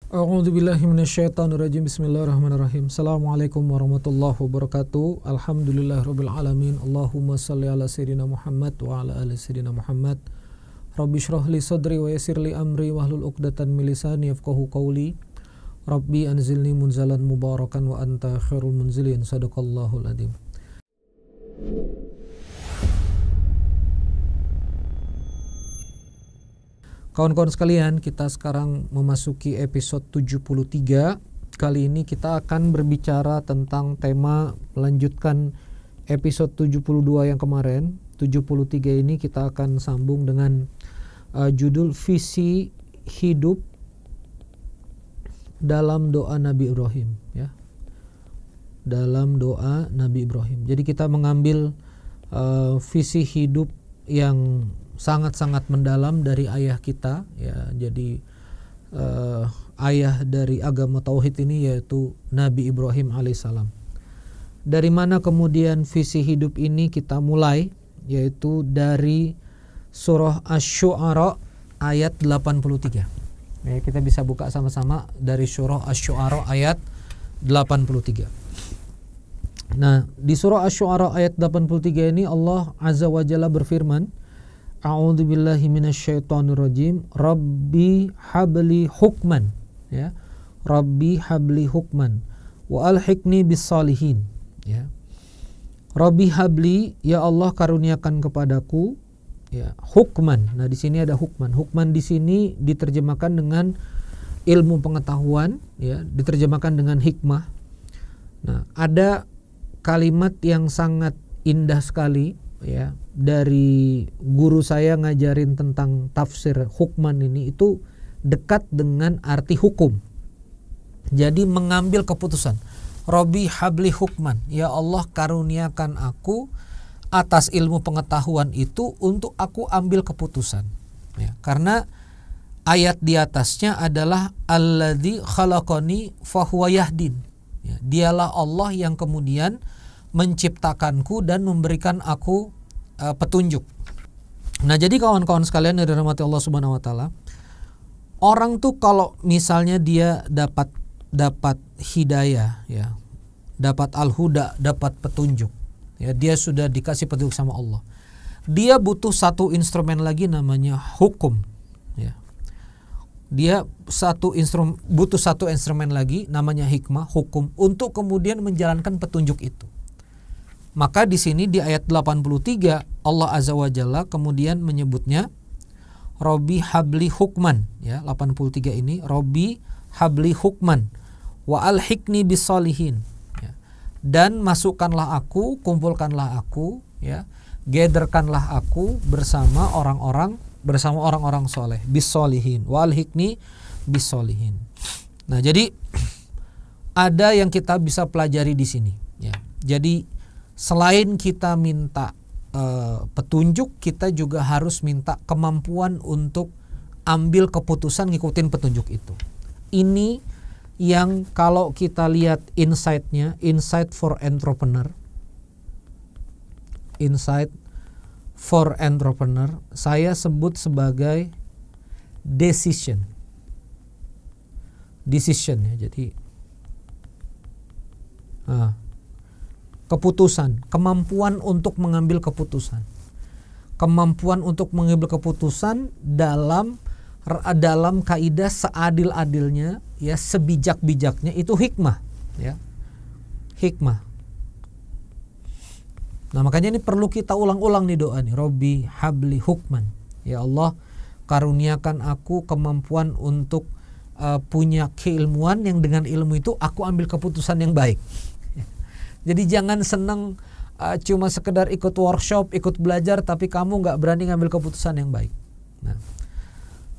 A'udzubillahi minasyaitonirrajim. Bismillahirrahmanirrahim. Assalamualaikum warahmatullahi wabarakatuh. Alhamdulillahirabbil alamin. Allahumma shalli ala sayyidina Muhammad wa ala ali sayyidina Muhammad. Rabbi shrah li sadri wa yassir li amri wahlul 'uqdatam min lisani yafqahu qawli. Rabbi anzilni munzalan mubarakan wa anta khairul munzilin. Shadaqallahul adzim. Kawan-kawan sekalian, kita sekarang memasuki episode 73. Kali ini kita akan berbicara tentang tema melanjutkan episode 72 yang kemarin. 73 ini kita akan sambung dengan judul visi hidup dalam doa Nabi Ibrahim, ya. Dalam doa Nabi Ibrahim. Jadi kita mengambil visi hidup yang sangat-sangat mendalam dari ayah kita, ya. Jadi ayah dari agama tauhid ini yaitu Nabi Ibrahim alaihissalam. Dari mana kemudian visi hidup ini kita mulai, yaitu dari surah Asy-Syu'ara ayat 83. Ya, kita bisa buka sama-sama dari surah Asy-Syu'ara ayat 83. Nah, di surah Asy-Syu'ara ayat 83 ini Allah Azza wa Jalla berfirman, A'udzubillahi minasyaitonirrajim. Rabbi habli hukman, ya. Rabbi habli hukman wa alhiqni bissalihin, ya. Rabbi habli, ya Allah karuniakan kepadaku, ya, hukman. Nah, di sini ada hukman. Hukman di sini diterjemahkan dengan ilmu pengetahuan, ya, diterjemahkan dengan hikmah. Nah, ada kalimat yang sangat indah sekali, ya, dari guru saya ngajarin tentang tafsir hukman ini, itu dekat dengan arti hukum. Jadi mengambil keputusan. Rabbi habli hukman, ya Allah karuniakan aku atas ilmu pengetahuan itu untuk aku ambil keputusan, ya. Karena ayat di atasnya adalah alladzi khalaqani fahuwa yahdin, ya. Dialah Allah yang kemudian menciptakanku dan memberikan aku petunjuk. Nah, jadi kawan-kawan sekalian yang dirahmati Allah Subhanahu wa taala, orang tuh kalau misalnya dia dapat hidayah, ya, dapat al-huda, dapat petunjuk, ya, dia sudah dikasih petunjuk sama Allah. Dia butuh satu instrumen lagi namanya hukum, ya. Dia butuh satu instrumen lagi namanya hikmah, hukum, untuk kemudian menjalankan petunjuk itu. Maka di sini di ayat 83 Allah Azza wa Jalla kemudian menyebutnya Rabbi habli hukman, ya. 83 ini Rabbi habli hukman wa alhiqni bissalihin, ya. Dan masukkanlah aku, kumpulkanlah aku, ya, gatherkanlah aku bersama orang-orang soleh, bissalihin wa alhiqni bissalihin. Nah, jadi ada yang kita bisa pelajari di sini, ya. Jadi selain kita minta petunjuk, kita juga harus minta kemampuan untuk ambil keputusan ngikutin petunjuk itu. Ini yang kalau kita lihat insight-nya, insight for entrepreneur, saya sebut sebagai decision, ya. Jadi keputusan, kemampuan untuk mengambil keputusan. Kemampuan untuk mengambil keputusan dalam kaidah seadil-adilnya, ya, sebijak-bijaknya, itu hikmah, ya. Hikmah. Nah, makanya ini perlu kita ulang-ulang nih doa nih. Rabbi habli hukman. Ya Allah, karuniakan aku kemampuan untuk punya keilmuan yang dengan ilmu itu aku ambil keputusan yang baik. Jadi jangan senang cuma sekedar ikut workshop, ikut belajar, tapi kamu nggak berani ngambil keputusan yang baik. Nah,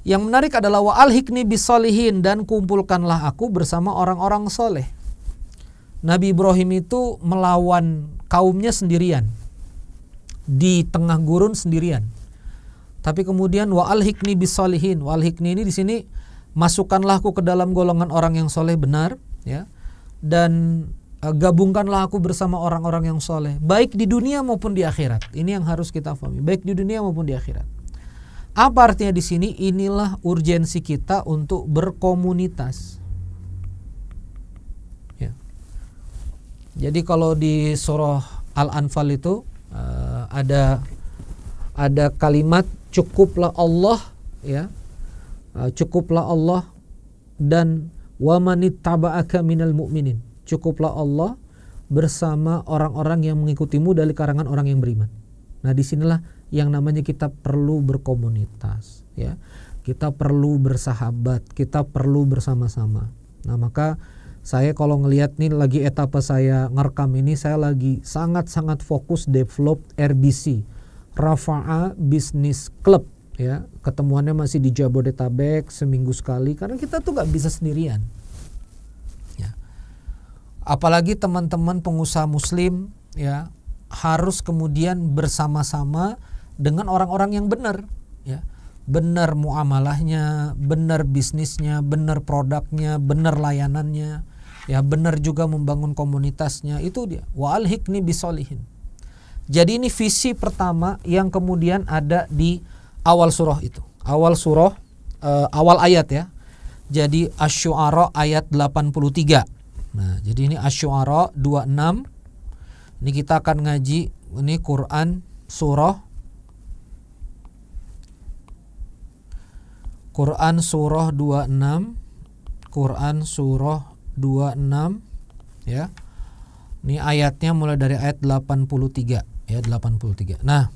yang menarik adalah wa alhiqni bissalihin, dan kumpulkanlah aku bersama orang-orang soleh. Nabi Ibrahim itu melawan kaumnya sendirian, di tengah gurun sendirian. Tapi kemudian wa alhiqni bissalihin, wa alhiqni ini di sini masukkanlah aku ke dalam golongan orang yang soleh benar, ya, dan gabungkanlah aku bersama orang-orang yang soleh, baik di dunia maupun di akhirat. Ini yang harus kita pahami, baik di dunia maupun di akhirat. Apa artinya di sini? Inilah urgensi kita untuk berkomunitas. Ya. Jadi kalau di surah Al-Anfal itu ada kalimat cukuplah Allah, ya, cukuplah Allah dan wa manittaba'aka minal mu'minin. Cukuplah Allah bersama orang-orang yang mengikutimu dari karangan orang yang beriman. Nah, disinilah yang namanya kita perlu berkomunitas, ya. Kita perlu bersahabat, kita perlu bersama-sama. Nah, maka saya kalau ngelihat nih lagi etapa saya ngerekam ini, saya lagi sangat-sangat fokus develop RBC, Rafa'a Business Club, ya. Ketemuannya masih di Jabodetabek seminggu sekali karena kita tuh nggak bisa sendirian. Ya. Apalagi teman-teman pengusaha muslim, ya, harus kemudian bersama-sama dengan orang-orang yang benar, ya. Benar muamalahnya, benar bisnisnya, benar produknya, benar layanannya, ya, benar juga membangun komunitasnya. Itu dia. Wa alhiqni bisolihin. Jadi ini visi pertama yang kemudian ada di awal surah itu. Awal surah, awal ayat, ya. Jadi Asy-Syu'ara ayat 83. Nah, jadi ini Asy-Syu'ara 26. Ini kita akan ngaji ini Quran surah 26. Quran surah 26, ya. Ini ayatnya mulai dari ayat 83, ya, 83. Nah,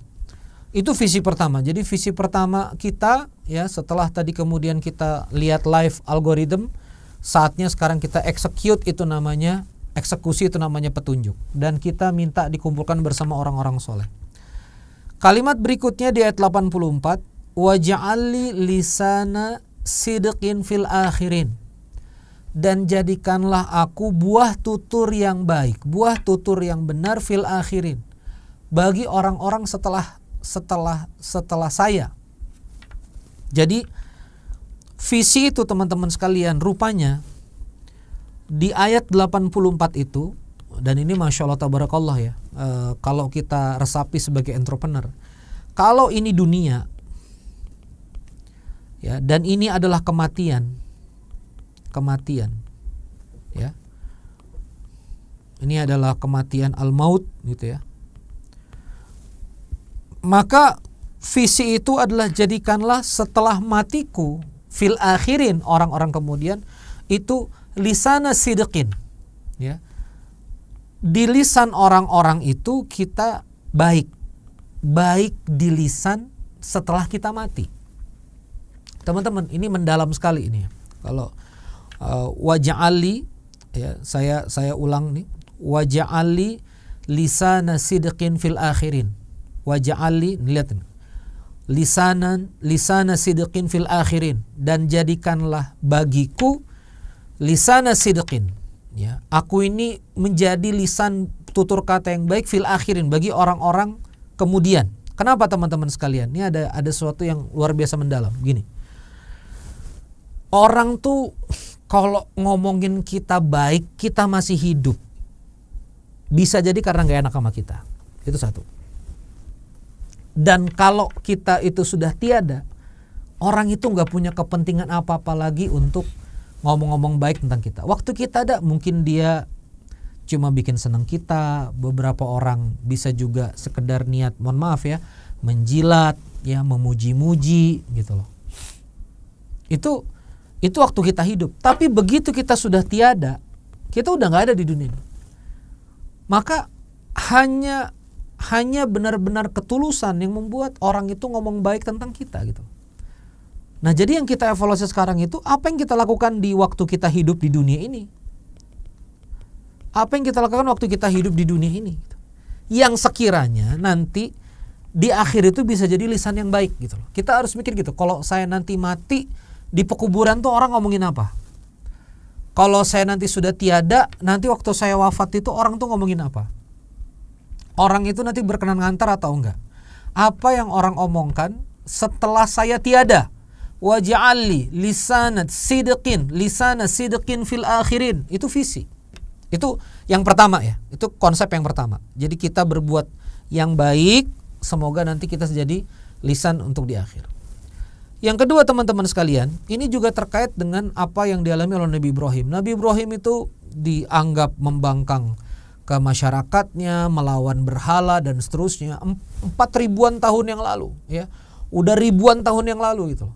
itu visi pertama. Jadi visi pertama kita, ya, setelah tadi kemudian kita lihat live algorithm, saatnya sekarang kita execute, itu namanya eksekusi, itu namanya petunjuk. Dan kita minta dikumpulkan bersama orang-orang soleh. Kalimat berikutnya di ayat 84, waj'alli lisana sidqin fil akhirin, dan jadikanlah aku buah tutur yang baik, buah tutur yang benar fil akhirin, bagi orang-orang setelah saya. Jadi visi itu teman-teman sekalian, rupanya di ayat 84 itu, dan ini Masya Allah tabarakallah, ya, kalau kita resapi sebagai entrepreneur, kalau ini dunia, ya, dan ini adalah kematian, ya, ini adalah kematian al-maut, gitu, ya. Maka visi itu adalah jadikanlah setelah matiku fil akhirin, orang-orang kemudian itu lisana sidqin, ya. Di lisan orang-orang itu kita baik di lisan setelah kita mati. Teman-teman, ini mendalam sekali ini. Kalau waj'alli, ya, saya ulang nih, waj'alli lisana sidqin fil akhirin. Waj'alli, lihat ini. Lisana sidqin fil akhirin, dan jadikanlah bagiku lisana sidqin, ya. Aku ini menjadi lisan tutur kata yang baik fil akhirin, bagi orang-orang kemudian. Kenapa teman-teman sekalian? Ini ada sesuatu yang luar biasa mendalam. Gini. Orang tuh kalau ngomongin kita baik, kita masih hidup, bisa jadi karena gak enak sama kita. Itu satu. Dan kalau kita itu sudah tiada, orang itu gak punya kepentingan apa-apa lagi untuk ngomong-ngomong baik tentang kita. Waktu kita ada, mungkin dia cuma bikin senang kita. Beberapa orang bisa juga sekedar niat, mohon maaf ya, menjilat, ya, memuji-muji, gitu loh. Itu waktu kita hidup. Tapi begitu kita sudah tiada, kita udah gak ada di dunia ini. Maka hanya benar-benar ketulusan yang membuat orang itu ngomong baik tentang kita, gitu. Nah, jadi yang kita evaluasi sekarang itu, apa yang kita lakukan di waktu kita hidup di dunia ini? Apa yang kita lakukan waktu kita hidup di dunia ini? Yang sekiranya nanti di akhir itu bisa jadi lisan yang baik, gitu loh. Kita harus mikir gitu. Kalau saya nanti mati di pekuburan tuh orang ngomongin apa? Kalau saya nanti sudah tiada, nanti waktu saya wafat itu orang tuh ngomongin apa? Orang itu nanti berkenan ngantar atau enggak? Apa yang orang omongkan setelah saya tiada? Waj'alli lisana sidqin fil akhirin. Itu visi. Itu yang pertama, ya. Itu konsep yang pertama. Jadi kita berbuat yang baik, semoga nanti kita jadi lisan untuk di akhir. Yang kedua teman-teman sekalian, ini juga terkait dengan apa yang dialami oleh Nabi Ibrahim. Nabi Ibrahim itu dianggap membangkang ke masyarakatnya, melawan berhala dan seterusnya 4.000-an tahun yang lalu, ya. Udah ribuan tahun yang lalu gitu.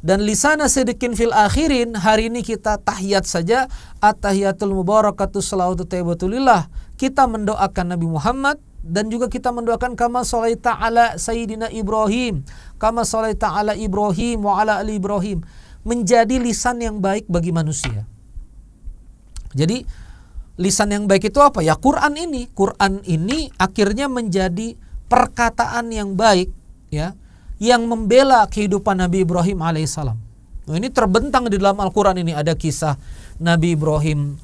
Dan lisana sidikin fil akhirin, hari ini kita tahiyat saja, at-tahiyatul mubarakatuh salawatu tayyibatulillah. Kita mendoakan Nabi Muhammad dan juga kita mendoakan kama sholaita ala sayyidina Ibrahim, kama sholaita ala Ibrahim wa ala ali Ibrahim, menjadi lisan yang baik bagi manusia. Jadi lisan yang baik itu apa? Ya Quran ini. Quran ini akhirnya menjadi perkataan yang baik, ya, yang membela kehidupan Nabi Ibrahim alaihissalam. Nah, ini terbentang di dalam Al-Quran ini. Ada kisah Nabi Ibrahim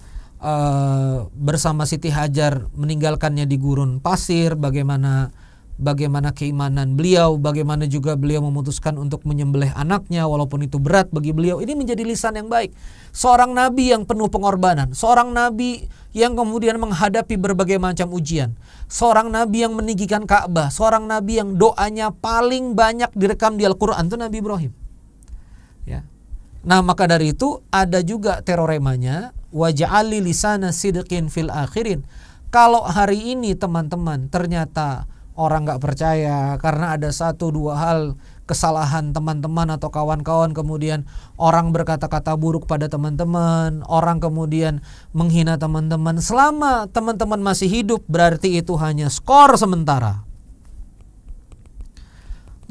bersama Siti Hajar meninggalkannya di gurun pasir, bagaimana keimanan beliau, bagaimana juga beliau memutuskan untuk menyembelih anaknya walaupun itu berat bagi beliau. Ini menjadi lisan yang baik. Seorang nabi yang penuh pengorbanan, seorang nabi yang kemudian menghadapi berbagai macam ujian, seorang nabi yang meninggikan Ka'bah, seorang nabi yang doanya paling banyak direkam di Al-Quran itu Nabi Ibrahim, ya. Nah, maka dari itu ada juga teroremanya, waj'ali lisana sidqin fil akhirin. Kalau hari ini teman-teman ternyata orang gak percaya karena ada 1-2 hal kesalahan teman-teman atau kawan-kawan, kemudian orang berkata-kata buruk pada teman-teman, orang kemudian menghina teman-teman, selama teman-teman masih hidup berarti itu hanya skor sementara.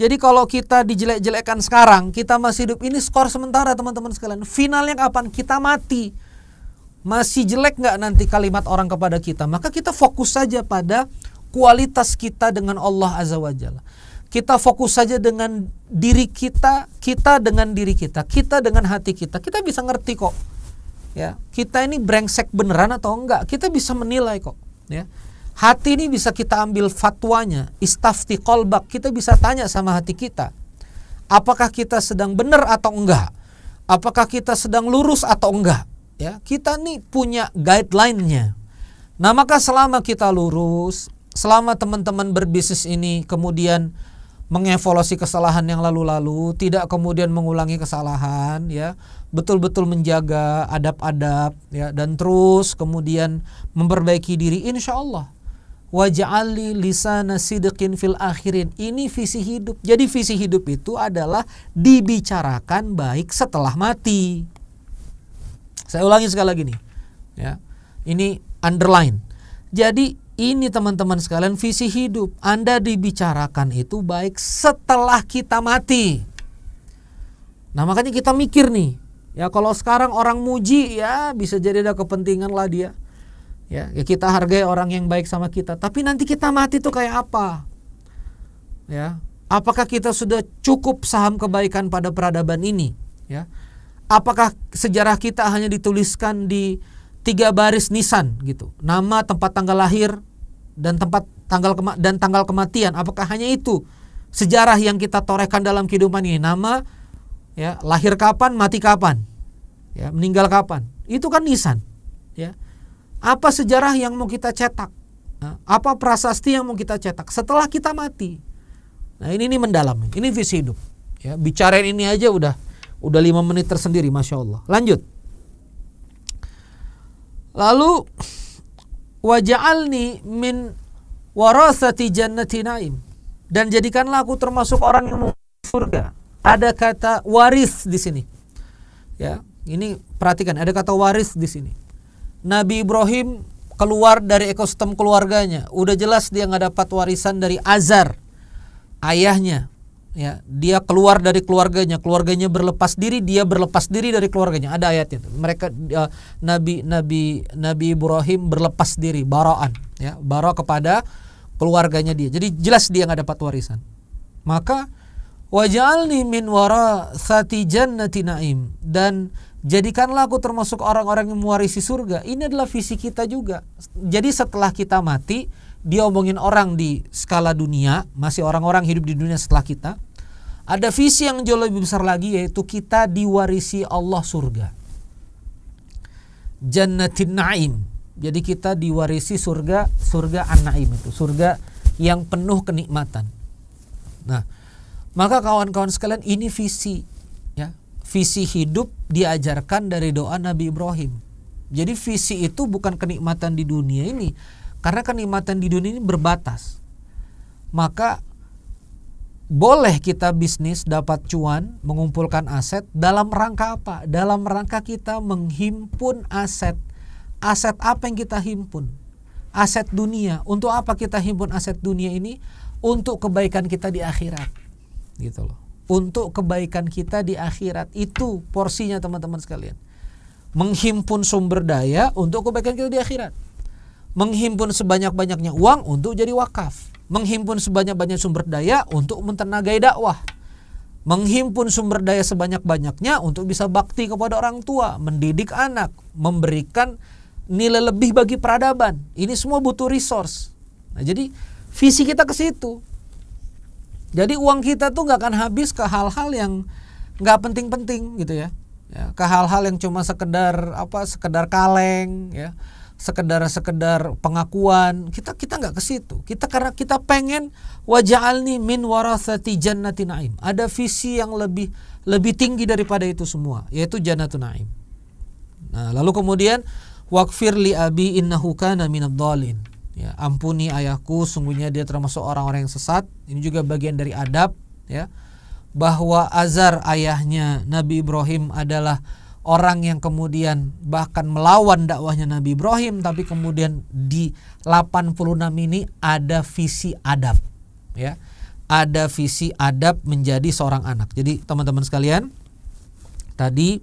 Jadi kalau kita dijelek-jelekkan sekarang, kita masih hidup, ini skor sementara teman-teman sekalian. Finalnya kapan? Kita mati. Masih jelek gak nanti kalimat orang kepada kita? Maka kita fokus saja pada kualitas kita dengan Allah Azza wa Jalla. Kita fokus saja dengan diri kita, kita dengan diri kita, kita dengan hati kita. Kita bisa ngerti kok, ya, kita ini brengsek beneran atau enggak. Kita bisa menilai kok, ya. Hati ini bisa kita ambil fatwanya, istafti qalbak, kita bisa tanya sama hati kita, apakah kita sedang benar atau enggak, apakah kita sedang lurus atau enggak, ya. Kita nih punya guideline-nya. Nah, maka selama kita lurus, selama teman-teman berbisnis ini kemudian mengevaluasi kesalahan yang lalu-lalu, tidak kemudian mengulangi kesalahan, ya, betul-betul menjaga adab-adab, ya, dan terus kemudian memperbaiki diri, insya Allah. Waj'ali lisana sidqin fil akhirin. Ini visi hidup. Jadi visi hidup itu adalah dibicarakan baik setelah mati. Saya ulangi sekali lagi nih, ya. Ini underline. Jadi ini teman-teman sekalian visi hidup. Anda dibicarakan itu baik setelah kita mati. Nah, makanya kita mikir nih, ya, kalau sekarang orang muji, ya bisa jadi ada kepentingan lah dia. Ya, kita hargai orang yang baik sama kita. Tapi nanti kita mati tuh kayak apa? Ya, apakah kita sudah cukup saham kebaikan pada peradaban ini? Ya, apakah sejarah kita hanya dituliskan di 3 baris nisan gitu, nama, tempat tanggal lahir, dan tanggal kematian? Apakah hanya itu sejarah yang kita torehkan dalam kehidupan ini? Nama, ya, lahir kapan, mati kapan, ya, meninggal kapan? Itu kan nisan, ya. Apa sejarah yang mau kita cetak? Apa prasasti yang mau kita cetak setelah kita mati? Nah, ini mendalam. Ini visi hidup. Ya, bicarain ini aja udah 5 menit tersendiri, masya Allah. Lanjut. Lalu waj'alni min warasati jannati naim, dan jadikanlah aku termasuk orang yang masuk surga. Ada kata waris di sini. Ya, ini perhatikan, ada kata waris di sini. Nabi Ibrahim keluar dari ekosistem keluarganya, udah jelas dia nggak dapat warisan dari Azar, ayahnya. Ya, dia keluar dari keluarganya berlepas diri, dia berlepas diri dari keluarganya. Ada ayatnya. Mereka Nabi Ibrahim berlepas diri, bara'an, ya, bara kepada keluarganya dia. Jadi jelas dia nggak dapat warisan. Maka waj'alni min warasati jannati naim, dan jadikanlah aku termasuk orang-orang yang mewarisi surga. Ini adalah visi kita juga. Jadi setelah kita mati, dia omongin orang di skala dunia, masih orang-orang hidup di dunia setelah kita. Ada visi yang jauh lebih besar lagi, yaitu kita diwarisi Allah surga. Jannatin Naim. Jadi kita diwarisi surga An-Naim, itu surga yang penuh kenikmatan. Nah, Maka kawan-kawan sekalian, ini visi, ya. Visi hidup diajarkan dari doa Nabi Ibrahim. Jadi visi itu bukan kenikmatan di dunia ini, karena kenikmatan di dunia ini berbatas. Maka boleh kita bisnis dapat cuan, mengumpulkan aset dalam rangka apa? Dalam rangka kita menghimpun aset. Aset apa yang kita himpun? Aset dunia. Untuk apa kita himpun aset dunia ini? Untuk kebaikan kita di akhirat. Gitu loh. Untuk kebaikan kita di akhirat. Itu porsinya teman-teman sekalian. Menghimpun sumber daya untuk kebaikan kita di akhirat. Menghimpun sebanyak-banyaknya uang untuk jadi wakaf. Menghimpun sebanyak-banyak sumber daya untuk mentenagai dakwah. Menghimpun sumber daya sebanyak-banyaknya untuk bisa bakti kepada orang tua, mendidik anak, memberikan nilai lebih bagi peradaban. Ini semua butuh resource. Nah, jadi visi kita ke situ. Jadi uang kita tuh nggak akan habis ke hal-hal yang nggak penting-penting gitu ya. Ke hal-hal yang cuma sekedar kaleng ya. Sekedar pengakuan. Kita nggak ke situ. Karena kita pengen waja'alni min warathati jannati na'im. Ada visi yang lebih tinggi daripada itu semua, yaitu jannatun na'im. Nah, lalu kemudian waghfir li abi innahu kana minadh dhalin. Ya, ampuni ayahku, sungguhnya dia termasuk orang-orang yang sesat. Ini juga bagian dari adab ya. Bahwa Azar ayahnya Nabi Ibrahim adalah orang yang kemudian bahkan melawan dakwahnya Nabi Ibrahim, tapi kemudian di 86 ini ada visi adab ya. Ada visi adab menjadi seorang anak. Jadi teman-teman sekalian, tadi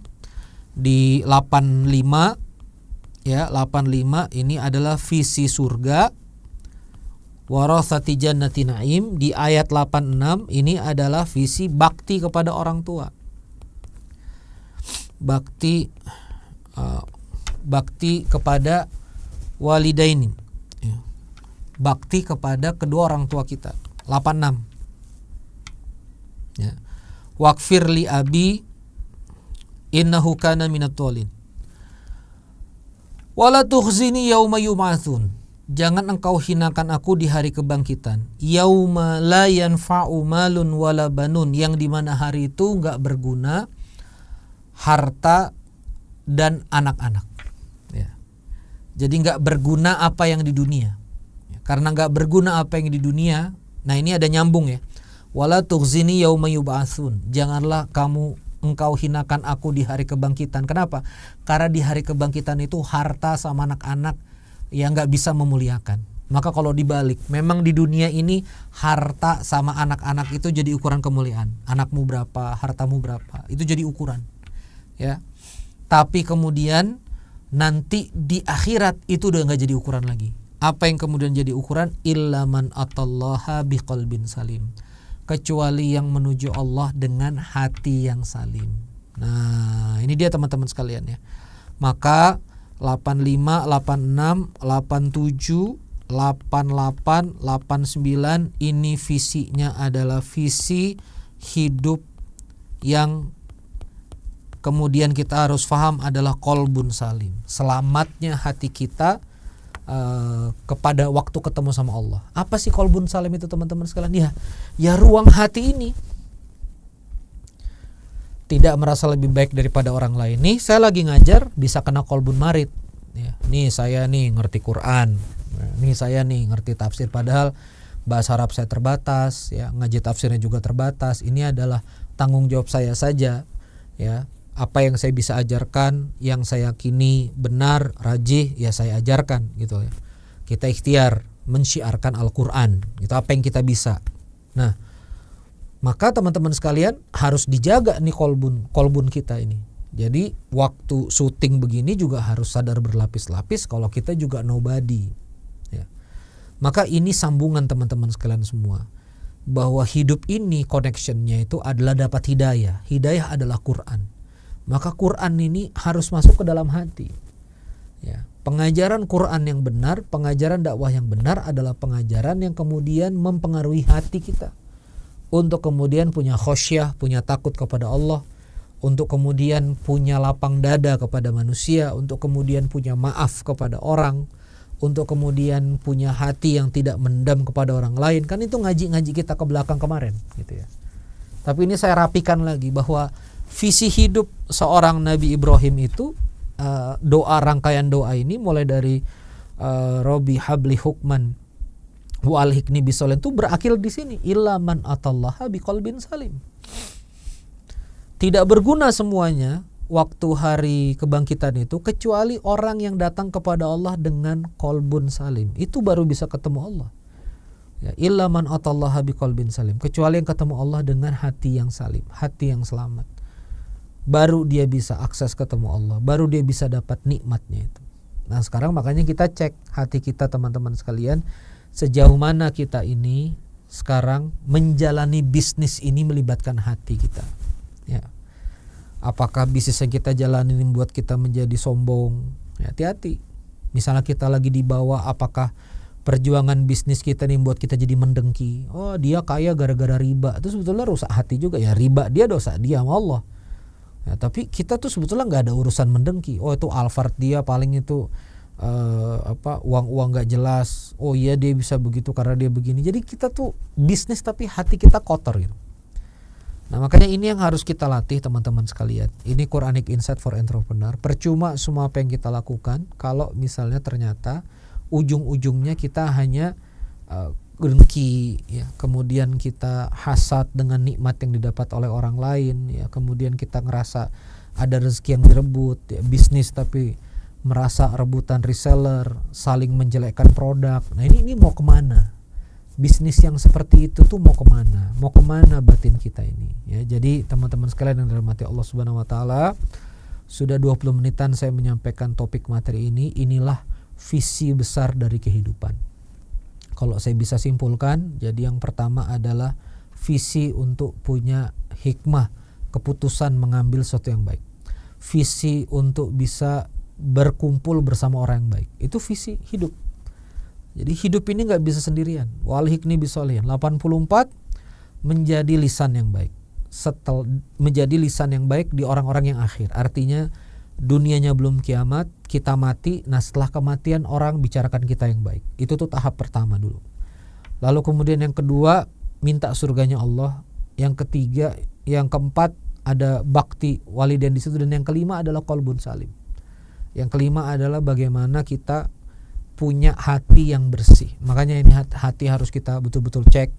di 85 ya, 85 ini adalah visi surga, warathati jannati na'im. Di ayat 86 ini adalah visi bakti kepada orang tua. Bakti kepada walidaini, bakti kepada kedua orang tua kita. 86 ya. Waghfir li abi innahu kana minadh dhalin wala tukhzini yauma yub'atsun. Jangan engkau hinakan aku di hari kebangkitan. Yauma la yanfa'u malun wala banun, yang dimana hari itu enggak berguna harta dan anak-anak ya. Jadi nggak berguna apa yang di dunia ya. Karena nggak berguna apa yang di dunia. Nah, ini ada nyambung ya. Wala tukhzini yauma yub'atsun. Janganlah engkau hinakan aku di hari kebangkitan. Kenapa? Karena di hari kebangkitan itu harta sama anak-anak yang nggak bisa memuliakan. Maka kalau dibalik, memang di dunia ini harta sama anak-anak itu jadi ukuran kemuliaan. Anakmu berapa, hartamu berapa, itu jadi ukuran ya. Tapi kemudian nanti di akhirat itu udah nggak jadi ukuran lagi. Apa yang kemudian jadi ukuran? Illa man atallaha biqalbin salim. Kecuali yang menuju Allah dengan hati yang salim. Nah, ini dia teman-teman sekalian ya. Maka 85, 86, 87, 88, 89 ini visinya adalah visi hidup yang kemudian kita harus paham adalah qalbun salim. Selamatnya hati kita kepada waktu ketemu sama Allah. Apa sih qalbun salim itu teman-teman sekalian? Ya ruang hati ini tidak merasa lebih baik daripada orang lain. Nih saya lagi ngajar bisa kena qalbun marid ya. Nih saya nih ngerti Quran. Nih saya nih ngerti tafsir, padahal bahasa Arab saya terbatas ya, ngaji tafsirnya juga terbatas. Ini adalah tanggung jawab saya saja ya. Apa yang saya bisa ajarkan, yang saya yakini benar, rajih, ya saya ajarkan gitu ya. Kita ikhtiar mensyiarkan Al-Quran, itu apa yang kita bisa. Nah, maka teman-teman sekalian harus dijaga nih kolbun kita ini. Jadi waktu syuting begini juga harus sadar berlapis-lapis kalau kita juga nobody ya. Maka ini sambungan teman-teman sekalian semua, bahwa hidup ini connectionnya itu adalah dapat hidayah. Hidayah adalah Quran. Maka Quran ini harus masuk ke dalam hati ya. Pengajaran Quran yang benar, pengajaran dakwah yang benar adalah pengajaran yang kemudian mempengaruhi hati kita untuk kemudian punya khosyah, punya takut kepada Allah, untuk kemudian punya lapang dada kepada manusia, untuk kemudian punya maaf kepada orang, untuk kemudian punya hati yang tidak mendam kepada orang lain. Kan itu ngaji-ngaji kita ke belakang kemarin gitu ya. Tapi ini saya rapikan lagi bahwa visi hidup seorang Nabi Ibrahim itu, doa, rangkaian doa ini mulai dari Robi habli hukman wa alhiqni bisolin itu berakhir di sini, illa man atallaha biqalbin salim. Tidak berguna semuanya waktu hari kebangkitan itu kecuali orang yang datang kepada Allah dengan qalbun salim. Itu baru bisa ketemu Allah. Ya, illa man atallaha biqalbin salim, kecuali yang ketemu Allah dengan hati yang salim, hati yang selamat. Baru dia bisa akses ketemu Allah, baru dia bisa dapat nikmatnya itu. Nah, sekarang makanya kita cek hati kita, teman-teman sekalian, sejauh mana kita ini sekarang menjalani bisnis ini melibatkan hati kita. Ya. Apakah bisnis yang kita jalani membuat kita menjadi sombong? Ya, hati-hati. Misalnya kita lagi di bawah, apakah perjuangan bisnis kita ini membuat kita jadi mendengki? Oh, dia kaya gara-gara riba. Itu sebetulnya rusak hati juga. Ya, riba dia, dosa dia sama Allah. Ya, tapi kita tuh sebetulnya nggak ada urusan mendengki. Oh, itu Alphard dia paling itu uang-uang nggak jelas. Oh iya, dia bisa begitu karena dia begini. Jadi kita tuh bisnis tapi hati kita kotor gitu. Nah, makanya ini yang harus kita latih, teman-teman sekalian. Ini Quranic Insight for Entrepreneur. Percuma semua apa yang kita lakukan kalau misalnya ternyata ujung-ujungnya kita hanya dengki, ya, kemudian kita hasad dengan nikmat yang didapat oleh orang lain, ya, kemudian kita ngerasa ada rezeki yang direbut, ya, bisnis tapi merasa rebutan reseller, saling menjelekkan produk. Nah, ini mau kemana? Bisnis yang seperti itu tuh mau kemana? Mau kemana batin kita ini? Ya, jadi teman-teman sekalian yang dirahmati Allah Subhanahu Wa Taala, sudah 20 menitan saya menyampaikan topik materi ini. Inilah visi besar dari kehidupan. Kalau saya bisa simpulkan, jadi yang pertama adalah visi untuk punya hikmah, keputusan mengambil sesuatu yang baik. Visi untuk bisa berkumpul bersama orang yang baik. Itu visi hidup. Jadi hidup ini gak bisa sendirian. Walhiqni bisolihin. 84, menjadi lisan yang baik. Menjadi lisan yang baik di orang-orang yang akhir. Artinya dunianya belum kiamat, kita mati, nah setelah kematian orang bicarakan kita yang baik. Itu tuh tahap pertama dulu. Lalu kemudian yang kedua, minta surganya Allah. Yang ketiga, yang keempat ada bakti walidain di situ, dan yang kelima adalah qalbun salim. Yang kelima adalah bagaimana kita punya hati yang bersih. Makanya ini hati harus kita betul-betul cek.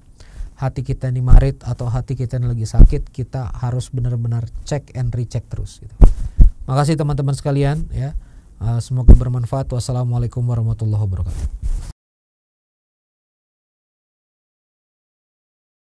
Hati kita ini marit atau hati kita ini lagi sakit, kita harus benar-benar cek and recheck terus gitu. Makasih teman-teman sekalian, ya. Semoga bermanfaat. Wassalamualaikum warahmatullahi wabarakatuh.